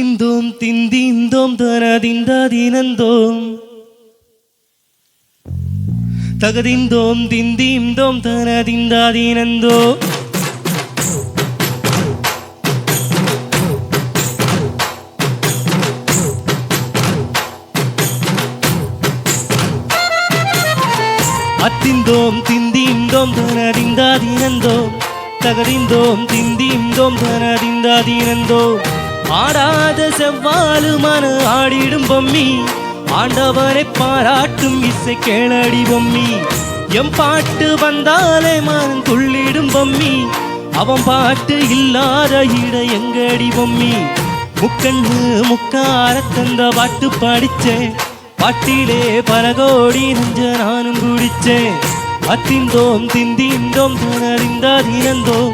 தகதிந்தோம் திந்திந்தோம் தனதிந்ததினந்தோம் தகதிந்தோம் திந்திந்தோம் தனதிந்ததினந்தோ அத்திந்தோம் திந்திந்தோம் தனதிந்ததினந்தோம் தகதிந்தோம் திந்திந்தோம் தனதிந்ததினந்தோம் ஆடாத செவ்வாலுமான ஆடிடும் பொம்மி ஆண்டவரை பாராட்டும் இசை கேளடி பொம்மி எம் பாட்டு வந்தாலே மனம் துள்ளிடும் பொம்மி அவன் பாட்டு இல்லாத இட எங்கடி பொம்மி முக்கண்ணு முக்கார தந்த பாட்டு படிச்சேன் பாட்டிலே பல கோடி நெஞ்ச நானும் குடிச்சேன் அத்திந்தோம் திந்திந்தோம் தனதிந்ததினந்தோம்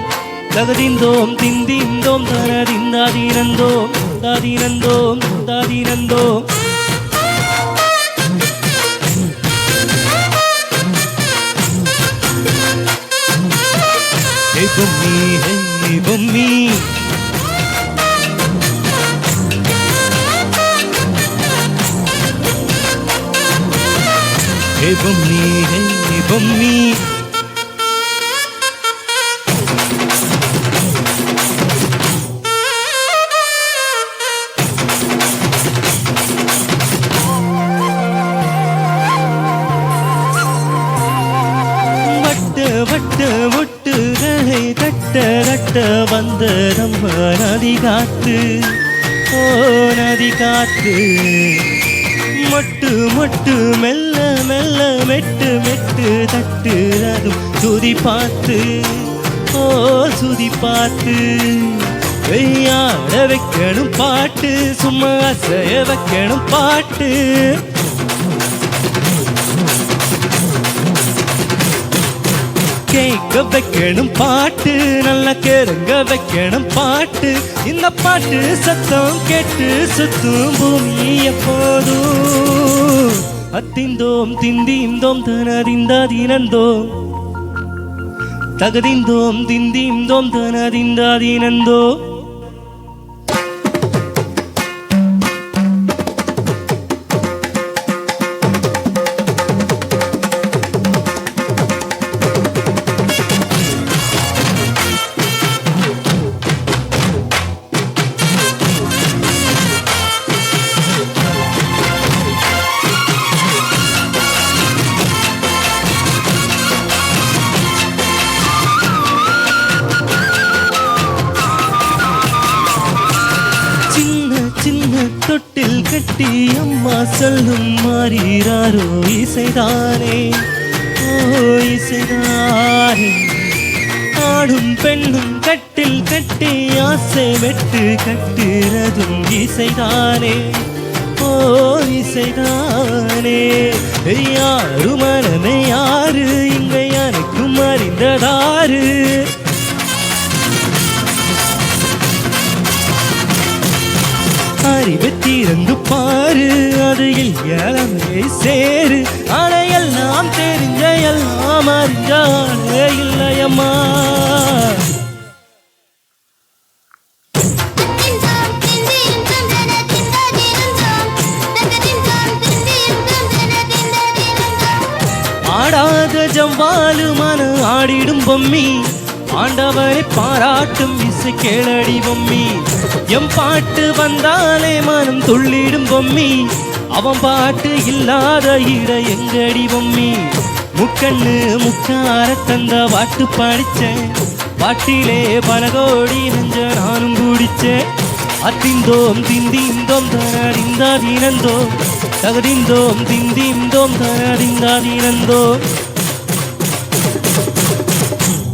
தகதிந்தோம் திந்திந்தோம் தனதிந்ததினந்தோம் ததினந்தோம் ததினந்தோம் ஹே பொம்மி ஹே பொம்மி ஹே பொம்மி ஹே பொம்மி வட்ட முட்டுகளை தட்ட தட்ட வந்த நம்ம நதி காத்து ஓ நதி காத்து மொட்டு மொட்டு மெல்ல மெல்ல மெட்டு மெட்டு தட்டுறதும் சுதி பார்த்து ஓ சுதி பார்த்து வெய்யாட வைக்கணும் பாட்டு சும்மா அசைய வைக்கணும் பாட்டு கேட்க வைக்கணும் பாட்டு நல்லா கேளுங்க வைக்கணும் பாட்டு இந்த பாட்டு சத்தம் கேட்டு சுத்தும் பூமி எப்போதும் அத்திந்தோம் திந்திந்தோம் தனதிந்ததினந்தோம் தகதிந்தோம் திந்திந்தோம் தனதிந்ததினந்தோம் தொட்டில் கட்டி அம்மா சொல்லும் மாறிறாரோ இசைதானே ஓ இசைதானே ஆடும் பெண்ணும் கட்டில் கட்டி ஆசை வெட்டு கட்டுறதும் இசைதானே ஓ இசைதானே யாரு மனமே யாரு இங்க எனக்கும் அறிந்ததாரு அறிவு தீர்ந்து பாரு அது இயலமே சேரு ஆனா எல்லாம் தெரிஞ்ச எல்லாம் அறிஞ்சாலே இல்லையம்மா ஆடாத ஜவ்வாலுமான ஆடிடும் பொம்மி ஆண்டவரை பாராட்டும் இசை கேளடி பொம்மி எம் பாட்டு வந்தாலே மனம் துள்ளிடும் பொம்மி அவன் பாட்டு இல்லாத இட எங்கடி பொம்மி முக்கண்ணு முக்கார தந்த பாட்டு படிச்சேன் பாட்டிலே பல கோடி நெஞ்ச நானும் குடிச்சேன் அத்திந்தோம் திந்திந்தோம் தனதிந்ததினந்தோம் தகதிந்தோம் திந்திந்தோம் தனதிந்ததினந்தோம்